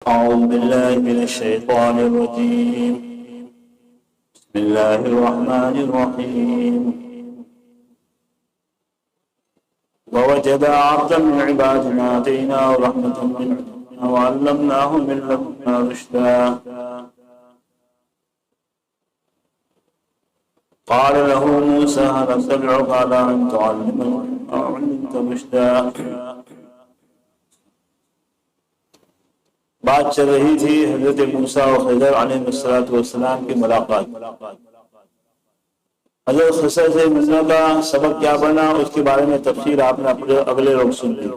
أعوذ بالله من الشيطان الرجيم. بسم الله الرحمن الرحيم. ووجد عبدا من عبادنا آتيناه رحمة من عندنا وعلمناه من لدنا رشدا. قال له موسى هل أتبعك على أن تعلمني مما علمت رشدا. بات چل رہی تھی حضرت موسیٰ و خضر علیہ السلام کی ملاقات. حضرت خضر سے ملنے کا سبب کیا بنا اس کے بارے میں تفسیر آپ نے اگلے روز سن لی.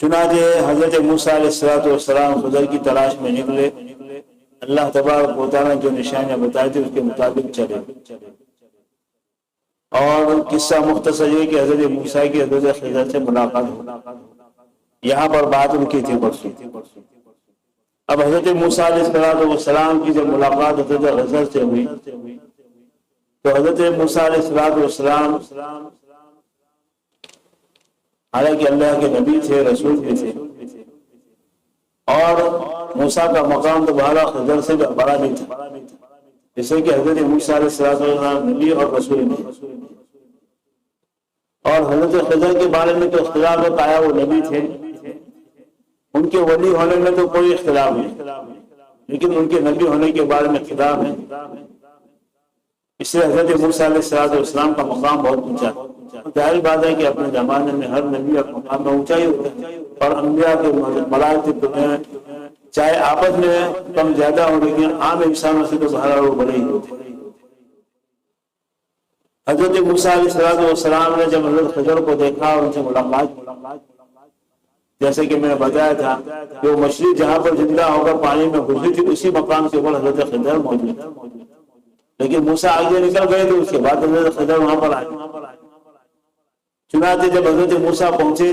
چنانچہ حضرت موسیٰ علیہ السلام خضر کی تلاش میں نکلے. اللہ تبارک و تعالیٰ نے جو نشانیاں بتائی تھی اس کے مطابق چلے. اور قصہ مختصر یہ کہ حضرت موسیٰ کی حضرت خضر سے ملاقات ہو. یہاں پر بات رکی تھی پرسوں. اب حضرت موسیٰ علیہ السلام کی جب ملاقات حضرت خضر سے ہوئی تو حضرت موسیٰ علیہ السلام حالانکہ اللہ کے نبی تھے، رسول بھی تھے، اور موسیٰ کا مقام تو بہرحال خضر سے بڑا نہیں تھا، جیسے کہ حضرت موسیٰ علیہ السلام نبی اور رسول بھی. اور حضرت خضر کے بارے میں تو اختلاف پایا، وہ نبی تھے، ان کے ولی ہونے میں تو کوئی اختلاف نہیں، لیکن ان کے نبی ہونے کے بارے میں اختلاف ہے. اس لیے حضرت موسیٰ علیہ السلام کا مقام بہت اونچا ہے. ظاہر بات ہے کہ اپنے زمانے میں ہر نبی اور مقام میں اونچا ہی ہوتا ہے، اور انبیاء کے ملائکہ چاہے آپس میں کم زیادہ ہو، لیکن عام انسانوں سے تو بہرحال وہ بڑے ہی ہوتے ہیں. حضرت موسیٰ علیہ السلام نے جب حضرت خضر کو دیکھا اور ان سے ملاقات، جیسے کہ میں نے بتایا تھا کہ وہ مچھلی جہاں پر زندہ ہو کر پانی میں گھسی تھی اسی مقام کے اوپر حضرت خضر موجود تھا. لیکن موسیٰ آگے نکل گئے تو اس کے بعد حضرت خضر وہاں پر آئے. چنانچہ جب حضرت موسیٰ پہنچے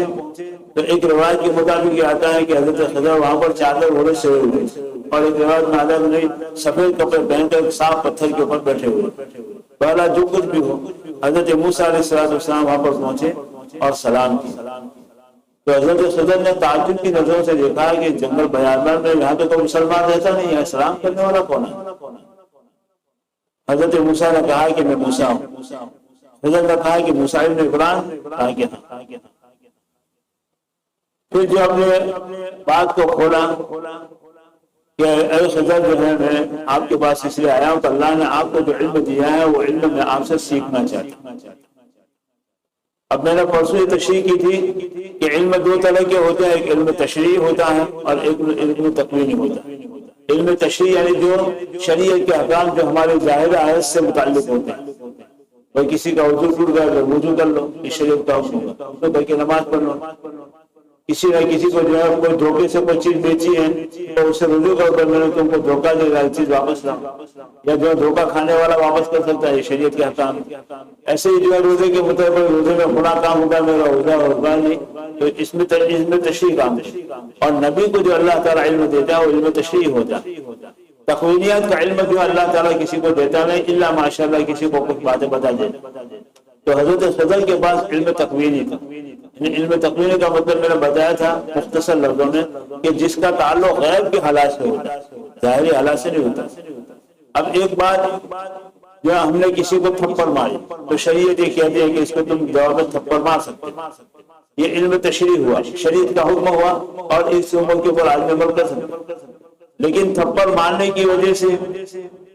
تو ایک روایت کے مطابق یہ آتا ہے کہ حضرت خضر وہاں پر چادر اوڑھے سوئے ہوئے، اور ایک روایت میں آتا ہے سفید کپڑے پہن کر صاف پتھر کے اوپر بیٹھے ہوئے. پہلا جو کچھ بھی ہو، حضرت موسیٰ علیہ السلام وہاں پر پہنچے اور سلام کی. تو حضرت خضر نے تعجب کی نظروں سے دیکھا کہ جنگل بیابان میں یہاں تو کوئی مسلمان رہتا نہیں ہے، سلام کرنے والا کون ہے؟ حضرت موسیٰ نے کہا کہ میں موسیٰ ہوں. خضر نے کہا کہ موسیٰ ابن عمران، کہا کہ ہاں. پھر جو اپنے بات کو کھولا کہ اے خضر جو ہے میں آپ کے پاس اس لیے آیا ہوں کہ اللہ نے آپ کو جو علم دیا ہے وہ علم میں آپ سے سیکھنا چاہتا ہوں. اب میں نے پرسوں یہ تشریح کی تھی کہ علم دو طرح کے ہوتے ہیں، ایک علم تشریح ہوتا ہے اور ایک علم تکوینی ہوتا ہے. علم تشریح یعنی جو شریعت کے احکام جو ہمارے ظاہر آیت سے متعلق ہوتے ہیں. کوئی کسی کا وضو ٹوٹ گیا تو وضو کر لو، یہ شریعت کا حکم ہوگا. تو بلکہ نماز پڑھ لو. کسی نہ کسی کو جو ہے کوئی دھوکے سے کوئی چیز بیچی ہے تو اس سے رجوع کر میں نے تم کو دھوکہ دے گا، چیز واپس لاؤ، یا جو دھوکہ کھانے والا واپس کر سکتا ہے، یہ شریعت کے احکام. ایسے ہی جو ہے روزے کے مطابق روزے میں گناہ کام ہوگا، میرا روزہ ہوگا نہیں، تو اس میں تشریح کام ہے. اور نبی کو جو اللہ تعالیٰ علم دیتا ہے وہ علم تشریح ہوتا ہے. تخوینیات کا علم جو اللہ تعالیٰ کسی کو دیتا نہیں، الا ماشاءاللہ کسی کو کچھ باتیں بتا دیتا. تو حضرت خضر کے پاس علم تکوینی تھا. علم تکوینی کا مطلب میں نے بتایا تھا مختصر لفظوں میں کہ جس کا تعلق غیب کے حالات سے ہوتا ہے، ظاہری حالات سے نہیں ہوتا. اب ایک بات جو ہم نے کسی کو تھپڑ ماری تو شریعت یہ کہتی ہے کہ اس کو تم دوا میں تھپڑ مار سکتے، یہ علم تشریح ہوا، شریعت کا حکم ہوا اور اس حکم کے اوپر آدمی عمل کر سکتے. لیکن تھپڑ مارنے کی وجہ سے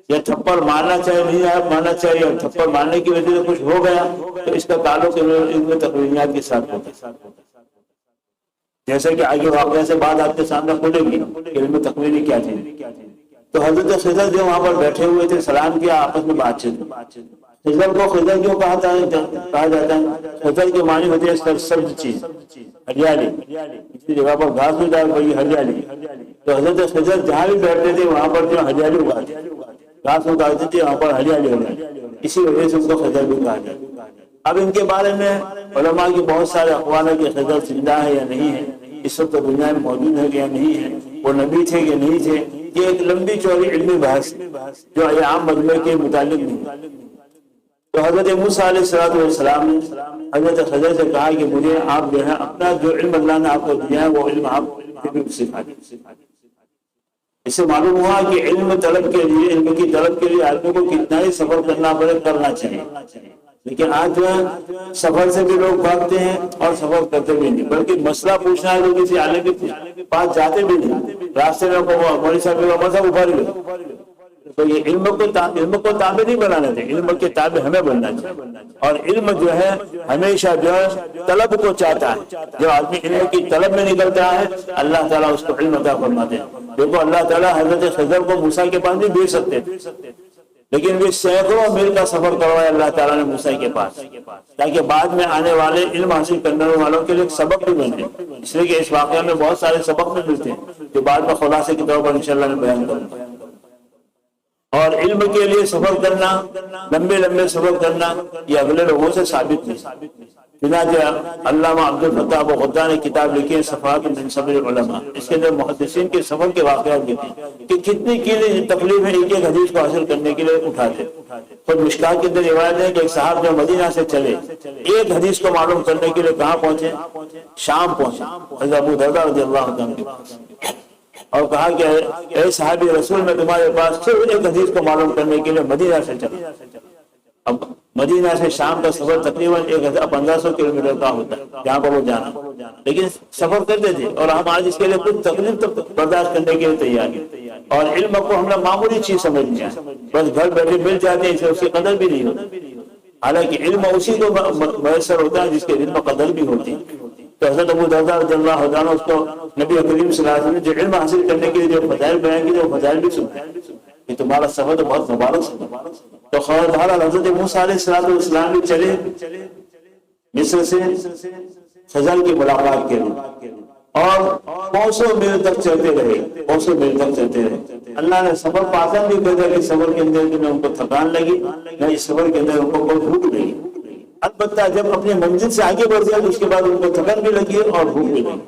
یا تھپڑ مارنا چاہیے نہیں مارنا چاہیے، اور تھپڑ مارنے کی وجہ سے کچھ ہو گیا تو اس کا تعلق علم تکوینیات کے ساتھ ہوتا ہے. جیسے کہ آگے واقعہ سے بعد آپ کے سامنے کھلے گی کہ علم تکوینی کیا تھی. تو حضرت خضر جو وہاں پر بیٹھے ہوئے تھے سلام کیا، آپس میں بات چیت. خضر کو خضر کیوں کہا جاتا ہے؟ خضر کے معنی ہوتے ہیں سبز چیز، ہریالی. اسی جگہ پر گھاس ہو جائے وہی ہریالی. تو حضرت خضر جہاں بھی بیٹھتے تھے وہاں پر جو ہریالی اگاتے، گھاس اگاتے تھے وہاں پر ہریالی ہو جائے، اسی وجہ سے ان کو خضر بھی کہا جاتا. اب ان کے بارے میں علماء کی بہت سارے اقوال ہیں کہ خضر زندہ ہے یا نہیں ہے، اس وقت دنیا میں موجود ہے یا نہیں ہے، وہ نبی تھے کہ نہیں تھے. یہ ایک لمبی چوڑی علمی بحث جو عام مجمع کے متعلق نہیں. تو حضرت موسیٰ علیہ السلام نے حضرت خضر سے کہا کہ مجھے آپ جو ہے اپنا جو علم اللہ نے آپ کو دیا ہے وہ علم آپ پھر بھی سکھا دیا۔ اس سے معلوم ہوا کہ علم طلب کے لیے، علم کی طلب کے لیے آدمی کو کتنا ہی سفر کرنا پڑے، کرنا چاہیے۔ لیکن آج جو ہے سفر سے بھی لوگ بھاگتے ہیں اور سفر کرتے بھی نہیں، بلکہ مسئلہ پوچھنا ہے تو کسی عالم کے پاس جاتے بھی نہیں، راستے میں مولوی صاحب کا مذہب اٹھا لے۔ تو یہ علم کو تابع نہیں بنانا چاہیے، علم کے تابع ہمیں بننا چاہیے۔ اور علم جو ہے ہمیشہ جو ہے طلب کو چاہتا ہے، جب آدمی علم کی طلب میں نکلتا ہے اللہ تعالیٰ اس کو علم عطا فرماتے ہیں۔ دیکھو اللہ تعالیٰ حضرت خضر کو موسیٰ کے پاس نہیں بھیج سکتے، لیکن وہ سینکڑوں میل کا سفر کروایا اللہ تعالیٰ نے موسیٰ کے پاس، تاکہ بعد میں آنے والے علم حاصل کرنے والوں کے لیے سبق بھی بنے۔ اس لیے کہ اس واقعے میں بہت سارے سبق بھی ملتے ہیں جو بعد میں خلاصے کے طور پر انشاءاللہ میں بیان کروں گا۔ اور علم کے لیے سفر کرنا، لمبے لمبے سفر کرنا، یہ اگلے لوگوں سے ثابت نہیں۔ چنانچہ علامہ عبد الفتاح ابو غدہ نے کتاب لکھی ہے صفحات من صبر العلماء، اس کے اندر محدثین کے سفر کے واقعات لکھے ہیں کہ کتنی تکلیفیں ایک ایک حدیث کو حاصل کرنے کے لیے اٹھاتے۔ خود مشکات کے اندر روایت ہے کہ ایک صاحب جو مدینہ سے چلے ایک حدیث کو معلوم کرنے کے لیے کہاں پہنچے؟ شام پہنچے، حضرت ابو درداء رضی اللہ عنہ کے پاس، اور کہا کہ اے صحابی رسول میں تمہارے پاس صرف ایک حدیث کو معلوم کرنے کے لیے مدینہ سے چلا۔ اب مدینہ سے شام کا سفر تقریباً 1500 کلومیٹر کا ہوتا ہے جہاں پر وہ جانا، لیکن سفر کرتے تھے اور ہم آج اس کے لیے کچھ تکلیف برداشت کرنے کے لیے تیار ہیں۔ اور علم کو ہم نے معمولی چیز سمجھتے ہیں، بس گھر بیٹھے مل جاتے ہیں، اس کی قدر بھی نہیں ہوتی۔ حالانکہ علم اسی کو میسر ہوتا ہے جس کے علم قدر بھی ہوتی ہے۔ تو حضرت ابو درداء رضی اللہ عنہ اس کو نبی کریم صلی اللہ علیہ وسلم نے جو علم حاصل کرنے کے لیے جو فضائل بیان کی، وہ فضائل بھی سنتے ہیں کہ تمہارا سفر تو بہت مبارک ہے۔ تو خبردار حضرت موسیٰ علیہ السلام بھی چلے مصر سے خضر کی ملاقات کے لیے، اور 500 میل تک چلتے رہے، 500 میل تک چلتے رہے۔ اللہ نے سفر کو آسان بھی کر دیا کہ سفر کے اندر نہ ان کو تھکان لگی، نہ اس سفر کے اندر ان کو کوئی بھوک لگی۔ البتہ جب اپنی منزل سے آگے بڑھ گیا تو اس کے بعد ان کو تھکن بھی لگی اور بھوک بھی لگی۔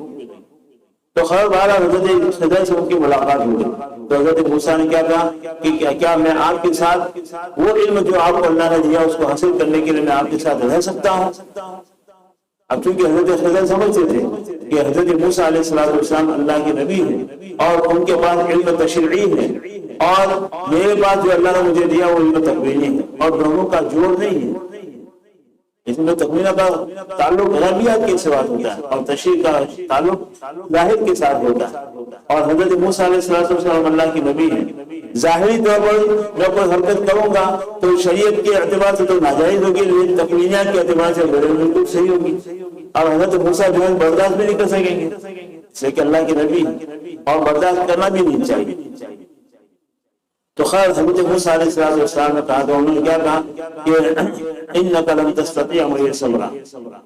تو خیر بہرحال حضرت خضر سے ان کی ملاقات ہو گئی۔ تو حضرت موسیٰ نے کیا کہا کہ کیا میں آپ کے ساتھ وہ علم جو آپ کو اللہ نے دیا اس کو حاصل کرنے کے لیے میں آپ کے ساتھ رہ سکتا ہوں؟ اب چونکہ حضرت خضر سمجھتے تھے کہ حضرت موسیٰ علیہ السلام اللہ کے نبی ہیں اور ان کے پاس علم تشریعی ہے، اور یہ بات جو اللہ نے مجھے دیا وہ علم تکوینی ہے اور دونوں کا جوڑ نہیں ہے۔ اس میں تکوینہ کا تعلق غیبیات کے ساتھ ہوتا ہے اور تشریع کا تعلق ظاہر کے ساتھ ہوتا ہے۔ اور حضرت موسیٰ علیہ السلام اللہ کے نبی ہیں، ظاہری طور پر میں کوئی حرکت کروں گا تو شریعت کے اعتبار سے تو ناجائز ہوگی، لیکن تکوینیات کے اعتبار سے بالکل صحیح ہوگی۔ اور حضرت موسیٰ جو ہے برداشت بھی نہیں کر سکیں گے، اس لیے کہ اللہ کے نبی ہیں اور برداشت کرنا بھی نہیں چاہیے۔ تو خیر حضرت موسیٰ علیہ السلام نے کہا، تو انہوں نے کیا کہا کہ انک لن تستطیع معی صبرا،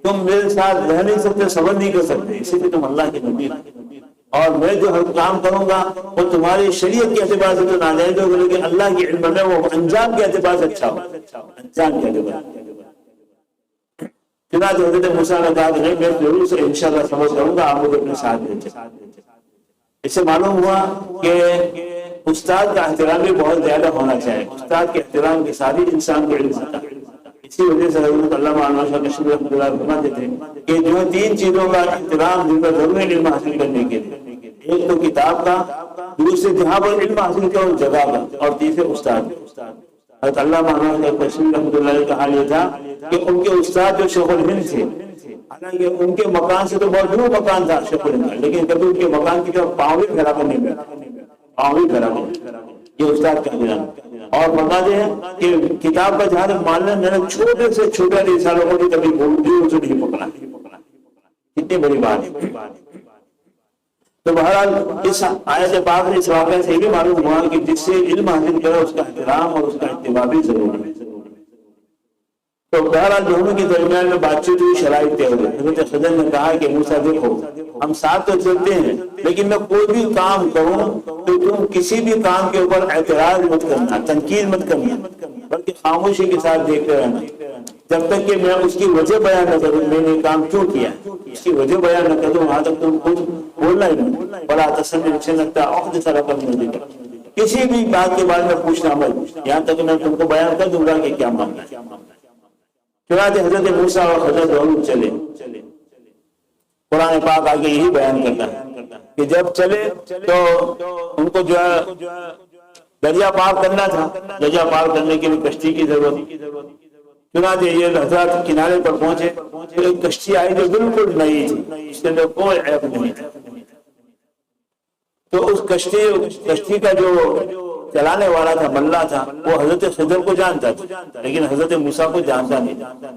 تم میرے ساتھ رہ نہیں سکتے، صبر نہیں کر سکتے، اسی لیے تم اللہ کے نبی ہیں، اور میں جو ہر کام کروں گا وہ تمہاری شریعت کے اعتبار سے تو ناجائز ہوگا، لیکن اللہ کے علم میں وہ انجام کے اعتبار سے اچھا ہوگا، انجام کے اعتبار سے۔ چنانچہ حضرت موسیٰ نے کہا کہ نہیں، میں ضرور سے انشاءاللہ صبر کروں گا، آپ مجھے اپنے ساتھ بھیجیں۔ اس سے معلوم ہوا کہ استاد کا احترام بھی بہت زیادہ ہونا چاہیے، استاد کے احترام کے ساتھ ہی انسان کو علم آتا ہے۔ اسی وجہ سے حضرت علامہ انور شاہ کشمیری رحمۃ اللہ علیہ فرماتے تھے کہ جو 3 چیزوں کا احترام جن کا ضروری علم حاصل کرنے کے لیے، ایک تو کتاب کا، دوسرے جہاں پر علم حاصل کیا اس جگہ کا، اور تیسرے استاد۔ حضرت علامہ انور شاہ کشمیری رحمۃ اللہ علیہ کا حال یہ تھا کہ ان کے استاد جو شیخ الہند تھے، حالانکہ ان کے مکان سے تو بہت دور مکان تھا شیخ الہند، لیکن کبھی ان کے مکان کی طرف پاؤں بھی پھیلا کر نہیں بیٹھا، پاؤں بھی پھیلا کر، یہ استاد کا احترام۔ اور فرماتے ہیں کہ کتاب کا جہاں تک ماننا، میں نے چھوٹے سے چھوٹے رسالوں کو بھی کبھی اسے نہیں پکڑا، کتنی بڑی بات ہے۔ تو بہرحال اس آیت پاک سے، اس واقعے سے یہ بھی معلوم ہوا کہ جس سے علم حاصل کرے اس کا احترام اور اس کا اتباع بھی ضروری ہے۔ تو بہرحال دونوں کے درمیان میں بات چیت ہوئی، شرائط طے ہوئی۔ حضرت خضر نے کہا کہ موسیٰ دیکھو، ہم ساتھ تو چلتے ہیں، لیکن میں کوئی بھی کام کروں تو تم کسی بھی کام کے اوپر اعتراض مت کرنا، تنقید مت کرنا، بلکہ خاموشی کے ساتھ دیکھتے رہنا، جب تک کہ میں اس کی وجہ بیان نہ کروں، میں نے کام کیوں کیا، اس کی وجہ بیان نہ کروں، وہاں تک تم کچھ بولنا ہی نہیں۔ بڑا تسلی سے لگتا ہے عقد سارا کم نہیں دیتا، کسی بھی بات کے بارے میں پوچھنا مت، یہاں تک میں تم کو بیان کر دوں گا کہ کیا معاملہ ہے۔ چنانچہ حضرت موسیٰ اور خضر دونوں چلے۔ قرآن پاک آگے یہی بیان کرتا ہے کہ جب چلے تو ان کو جو ہے دریا پار کرنا تھا، دریا پار کرنے کے لیے کشتی کی ضرورت، چنانچہ یہ حضرات کنارے پر پہنچے، ایک کشتی آئی جو بالکل نئی تھی، اس کے اندر کوئی عیب نہیں تھا۔ تو اس کشتی کا جو چلانے والا تھا، ملا تھا، وہ حضرت خضر کو جانتا تھا لیکن حضرت موسیٰ کو جانتا نہیں تھا۔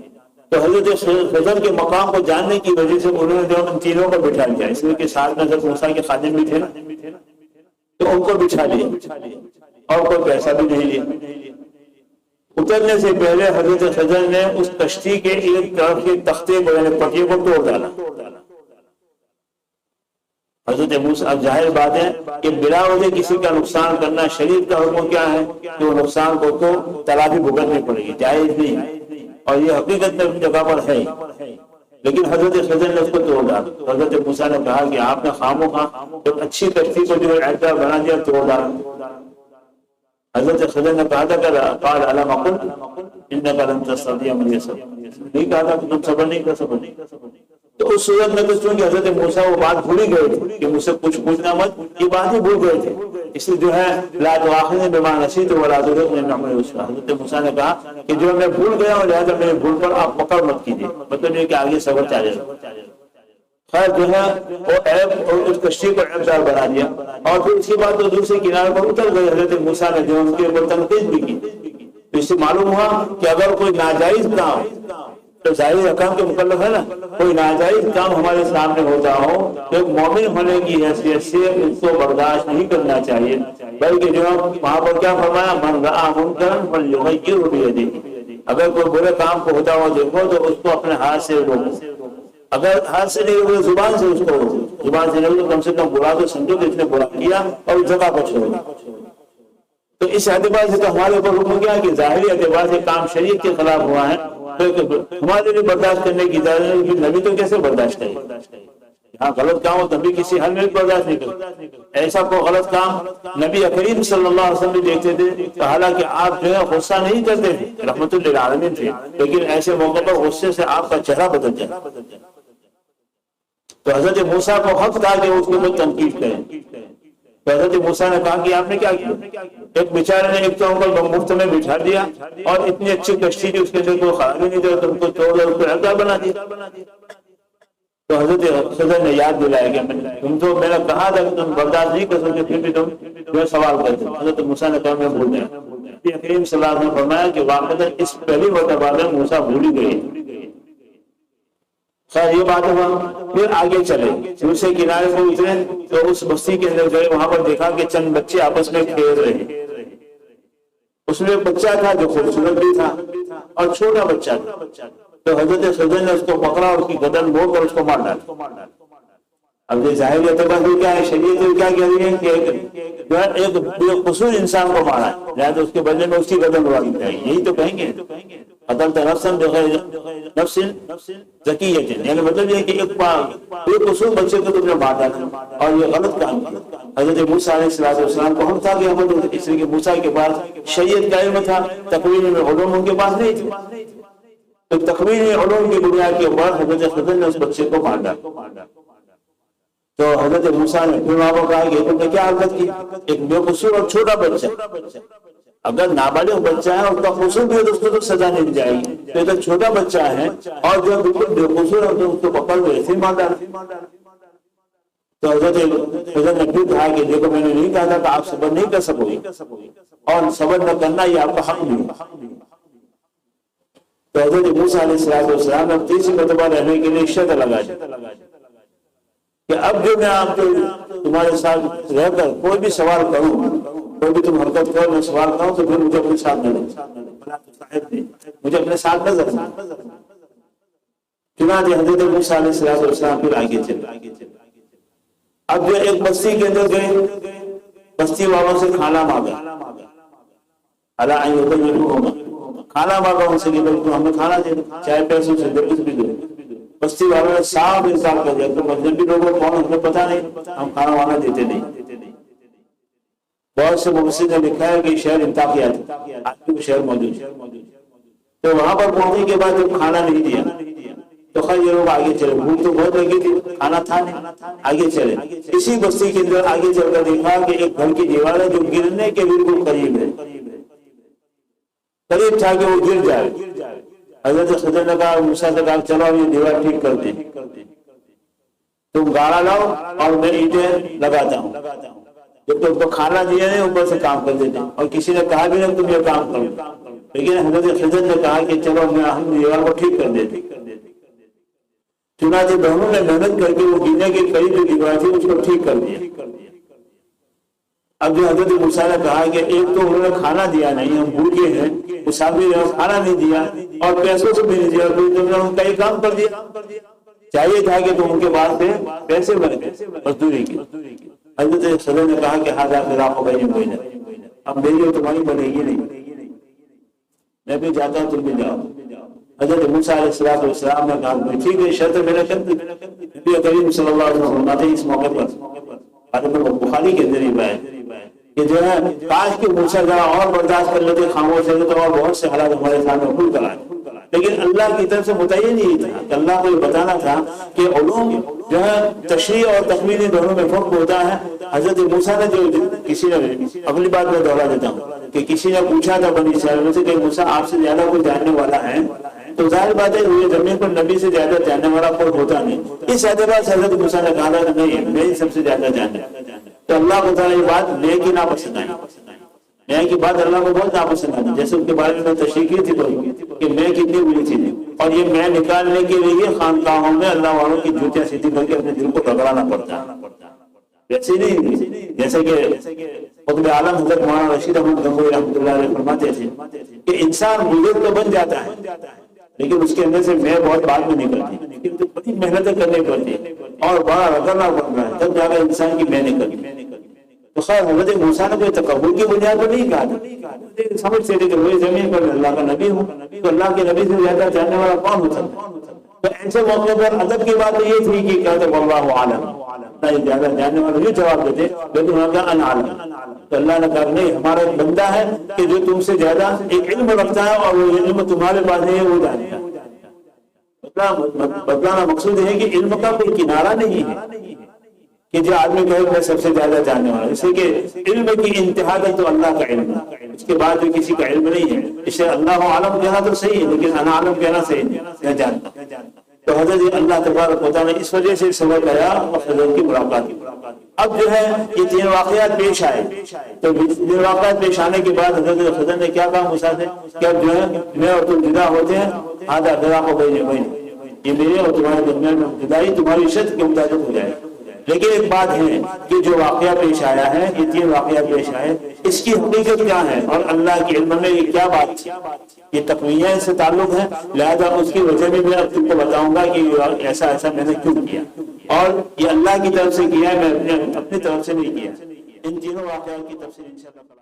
تو حضرت خضر کے مقام کو جاننے کی وجہ سے انہوں نے ان تینوں کو بٹھا لیا، اس لیے کہ ساتھ میں حضرت موسیٰ کے خادم بھی تھے نا، تو ان کو بٹھا لیا اور کوئی پیسہ بھی نہیں لیا۔ اترنے سے پہلے حضرت خضر نے اس کشتی کے ایک طرف کے تختے کو یعنی پٹیوں کو توڑ ڈالا۔ حضرت موسیٰ، اب ظاہر بات ہے کہ بلا وجہ کسی کا نقصان کرنا شریعت کا حکم کیا ہے کہ وہ نقصان کو تو تلافی بھگتنی پڑے گی، جائز نہیں ہے، اور یہ حقیقت میں اپنی جگہ پر ہے، لیکن حضرت خضر نے اس کو توڑ ڈالا۔ حضرت موسیٰ نے کہا کہ آپ نے خاموخواہ ایک اچھی کشتی کو جو اعتبار بنا دیا، توڑ ڈالا۔ حضرت خضر نے کہا تھا کہ قال الم اقل انک لن تستطيع معي صبرا، نہیں کہا تھا کہ تم صبر نہیں کر سکتے۔ تو اس صورت میں تو چونکہ حضرت موسیٰ وہ بات بھول ہی گئے تھے کہ مجھ سے کچھ پوچھنا مت، یہ بات ہی بھول گئے تھے، اس لیے جو ہے لا تؤاخذنی بما نسیت ولا ترهقنی من امری عسرا۔ حضرت موسیٰ نے کہا کہ جو میں بھول گیا ہوں لہٰذا میرے بھول پر آپ پکڑ مت کیجیے، مطلب یہ کہ آگے صبر جاری رہے۔ خیر جو ہے وہ عیب اور اس کشتی کو عیب دار بنا دیا، اور پھر اس کے بعد تو دوسرے کنارے پر اتر گئے۔ حضرت موسیٰ نے جو ان کے اوپر تنقید بھی کی، تو اس سے معلوم ہوا کہ اگر کوئی ناجائز کام، تو ظاہری حکام کے مکلف ہے نا، کوئی ناجائز کام ہمارے سامنے ہوتا ہو تو ایک مومن ہونے کی حیثیت سے اس کو برداشت نہیں کرنا چاہیے، بلکہ جو وہاں پر کیا فرمایا، من رأى منکرا فلیغیرہ بیدہ، اگر کوئی برے کام کو ہوتا ہوا دیکھو تو اس کو اپنے ہاتھ سے روکو، اگر ہاتھ سے نہیں روکو زبان سے اس کو روکو، زبان سے نہیں روکو کم سے کم برا تو سمجھو کہ اس نے برا کیا اور اس جگہ پر چھوڑو۔ تو اس اعتبار سے تو ہمارے اوپر حکم کیا کہ ظاہری اعتبار سے کام شریعت کے خلاف ہوا ہے، ہمارے لیے برداشت کرنے کی اجازت نہیں، نبی تو کیسے برداشت کرے؟ ہاں غلط کام ہو تبھی کسی حال میں برداشت نہیں کرے، ایسا کوئی غلط کام نبی کریم صلی اللہ علیہ وسلم بھی دیکھتے تھے، تو حالانکہ آپ جو ہے غصہ نہیں کرتے تھے، رحمت للعالمین تھے، لیکن ایسے موقع پر غصے سے آپ کا چہرہ بدل جائے۔ تو حضرت موسیٰ کو حق تھا کہ اس کو تنقید کریں، تو حضرت موسیٰ نے کہا کہ آپ نے کیا کیا؟ ایک بیچارے نے ایک تو ان کو مفت میں بٹھا دیا اور اتنی اچھی کشتی تھی اس کے اندر کوئی خرابی نہیں دیا، تو ان کو توڑ دیا، اس کو عہدہ بنا دیا۔ تو حضرت خضر نے یاد دلایا کہ تم تو میں نے کہا تھا کہ تم برداشت نہیں کر سکتے، پھر بھی تم جو سوال کرتے۔ حضرت موسیٰ نے کہا میں بھول گیا۔ نبی کریم صلی اللہ علیہ وسلم نے فرمایا کہ واقعہ اس پہلی مرتبہ میں موسیٰ بھول ہی گئے۔ خیر یہ بات ہوا، پھر آگے چلے، دوسرے کنارے پر اترے تو اس بستی کے اندر گئے، وہاں پر دیکھا کہ چند بچے آپس میں کھیل رہے، اس میں ایک بچہ تھا جو خوبصورت بھی تھا اور چھوٹا بچہ تھا، تو حضرت خضر نے اس کو پکڑا اور اس کی گردن موڑ کر اس کو مار ڈالا۔ اب یہ ظاہری اعتبار سے کیا ہے، شریعت کیا کہہ رہی ہے کہ جو ہے ایک بے قصور انسان کو مارا ہے، لہٰذا اس کے بدلے میں اس کی گردن اڑا دی جائے، یہی تو کہیں گے قتلت نفسا بغیر نفس زکیۃ، یعنی مطلب یہ کہ ایک بے قصور بچے کو تم نے مار ڈالا اور یہ غلط کام کیا۔ حضرت موسیٰ علیہ السلام کو ہم تھا کہ ہم اس لیے کہ موسیٰ کے پاس شریعت کا علم تھا، تکوین میں علوم ان کے پاس نہیں تھے، تو تکوین علوم کی بنیاد کے اوپر حضرت خضر نے اس بچے کو مار ڈالا۔ تو حضرت موسیٰ نے پھر وہاں پر کہا کہ تم نے کیا حرکت کی، ایک بے قصور اور چھوٹا بچہ، اگر نابالغ بچہ ہے اور اس کا قصور بھی ہے تو اس کو تو سزا نہیں دی جائے گی، تو ایک چھوٹا بچہ ہے اور جو بالکل بے قصور ہے تو اس کو پکڑ کے ایسے ہی مار ڈالا۔ تو حضرت خضر نے پھر کہا کہ دیکھو میں نے نہیں کہا تھا کہ آپ صبر نہیں کر سکو گے، اور صبر نہ کرنا یہ آپ کا حق نہیں ہے۔ تو حضرت موسیٰ علیہ السلام نے تیسری مرتبہ رہنے کے لیے شرط لگا کہ اب جو میں آپ کو تمہارے ساتھ رہ کر کوئی بھی سوال کروں، کوئی بھی تم حرکت کرو، میں سوال کروں تو پھر مجھے اپنے ساتھ نہ لے، مجھے اپنے ساتھ نہ رکھنا۔ چنانچہ حضرت موسیٰ علیہ السلام پھر آگے چلے، اب جو ایک بستی کے اندر گئے، بستی والوں سے کھانا مانگا، کھانا مانگا ان سے کہ ہمیں کھانا دے دو، چاہے پیسوں سے دے، کچھ بھی دو۔ بستی والوں نے صاف انکار کر دیا کہ مذہبی لوگوں کو ہمیں پتہ نہیں، ہم کھانا وانا دیتے نہیں۔ بہت سے مفسرین نے لکھا ہے کہ شہر انطاکیہ تھا، آج بھی وہ شہر موجود ہے۔ تو وہاں پر پہنچنے کے بعد جب کھانا نہیں دیا تو خیر یہ لوگ آگے چلے، بھوک تو بہت لگی تھی، کھانا تھا نہیں، آگے چلے۔ اسی بستی کے اندر آگے چل کر دیکھا کہ ایک گھر کی دیوار ہے جو گرنے کے بالکل قریب ہے، قریب تھا کہ وہ گر جائے۔ حضرت خضر نے کہا، موسیٰ سے کہا چلو یہ دیوار ٹھیک کر دیں، تم گاڑا لاؤ اور میں اینٹیں لگاتا ہوں، جب تم کو کھانا دیا نہیں اوپر سے کام کر دیتے، اور کسی نے کہا بھی نہیں تم یہ کام کرو، لیکن حضرت خضر نے کہا کہ چلو ہم دیوار کو ٹھیک کر دیتے۔ چنانچہ دونوں نے محنت کر کے وہ گرنے کے قریب جو دیوار تھی اس کو ٹھیک کر دیا۔ اب جو حضرت موسیٰ نے کہا کہ ایک تو انہوں نے کھانا دیا نہیں، ہم بھوکے ہیں، مسافر ہیں، کھانا نہیں دیا اور پیسوں سے بھی نہیں دیا، کوئی تم نے ان کا ہی کام کر دیا، چاہیے تھا کہ تم ان کے پاس سے پیسے بنے مزدوری کی۔ حضرت صدر نے کہا کہ ہاں خلاف بین، اب میری اور تمہاری بنے گی نہیں، میں بھی جاتا ہوں تم بھی جاؤ۔ حضرت موسیٰ علیہ السلام نے کہا ٹھیک ہے، شرط میرا کر دی۔ نبی کریم صلی اللہ علیہ وسلم فرماتے ہیں اس موقع پر بخاری کے اندر روایت کہ جو ہے کاش کہ موسیٰ ذرا اور برداشت کر لیتے، خاموش رہتے تو اور بہت سے حالات ہمارے سامنے کھل کر آئے، لیکن اللہ کی طرف سے متعین یہی تھا کہ اللہ کو یہ بتانا تھا کہ علوم جو ہے تشریح اور تخمینی دونوں میں فرق ہوتا ہے۔ حضرت موسیٰ نے جو کسی نے اگلی بات میں دوہرا دیتا ہوں کہ کسی نے پوچھا تھا بنی اسرائیل میں سے کہ موسیٰ آپ سے زیادہ کوئی جاننے والا ہے، تو ظاہر بات ہے یہ زمین پر نبی سے زیادہ جاننے والا کوئی ہوتا نہیں۔ اس اعتبار سے حضرت موسیٰ نے کہا تھا کہ نہیں میں ہی سب سے زیادہ جانتا ہوں۔ تو اللہ کو تعالیٰ یہ بات نیک کی ناپسند آئی، نیک کی بات اللہ کو بہت ناپسند آئی، جیسے ان کے بارے میں تشریح کی تھی کہ میں کتنی بری چیزیں، اور یہ میں نکالنے کے لیے خانقاہوں میں اللہ والوں کی جوتیاں سیدھی کر کے اپنے دل کو رگڑانا پڑتا ہے، ویسے نہیں جیسے کہ قطب عالم حضرت مولانا رشید احمد گنگوئی رحمۃ اللہ علیہ فرماتے تھے کہ انسان بزرگ تو بن جاتا ہے لیکن اس کے اندر سے میں بہت بعد میں نکلتی، لیکن تو بڑی محنتیں کرنی پڑتی اور بڑا رگڑنا پڑتا ہے تب جا کر انسان کی میں نکلتی۔ تو خیر حضرت موسیٰ نے کوئی تکبر کی بنیاد پر نہیں کہا، سمجھتے تھے کہ وہی زمین پر اللہ کا نبی ہوں تو اللہ کے نبی سے زیادہ جاننے والا کون ہو سکتا ہے؟ تو ایسے موقع پر ادب کی بات یہ تھی کہ کہتے واللہ عالم، اللہ زیادہ جاننے والا یہ جواب دیتے، لیکن انہوں نے کہا انا عالم، تو اللہ نے کہا نہیں ہمارا ایک بندہ ہے کہ جو تم سے زیادہ ایک علم رکھتا ہے اور وہ علم تمہارے پاس نہیں ہے وہ جانتا ہے۔ بتلانا مقصود ہے کہ علم کا کوئی کنارہ نہیں ہے کہ جو آدمی کہے میں سب سے زیادہ جاننے والا، اس لیے کہ علم کی انتہا تو اللہ کا علم ہے، اس کے بعد جو کسی کا علم نہیں ہے، اسے اللہ عالم کہنا تو صحیح ہے لیکن انا عالم کہنا صحیح نہیں، میں جانتا۔ تو حضرت اللہ تبارک و تعالیٰ نے اس وجہ سے سبق آیا اور حضرت کی ملاقات کی۔ اب جو ہے یہ تین واقعات پیش آئے، تو تین واقعات پیش آنے کے بعد حضرت خضر نے کیا کہا موسیٰ سے کہ اب جو ہے میں اور تم جدا ہوتے ہیں، آدھا درا کو بھائی یہ میرے اور تمہارے درمیان میں جدائی تمہاری شرط کے مطابق ہو جائے۔ لیکن ایک بات ہے کہ جو واقعہ پیش آیا ہے، یہ تین واقعہ پیش آئے، اس کی حقیقت کیا ہے اور اللہ کے علم میں یہ کیا بات تھی، یہ تقویہ سے تعلق ہے، لہذا اس کی وجہ بھی میں اب تم کو بتاؤں گا کہ ایسا ایسا میں نے کیوں کیا اور یہ اللہ کی طرف سے کیا ہے، میں اپنی طرف سے نہیں کیا۔ ان تینوں واقعات کی تفصیل انشاءاللہ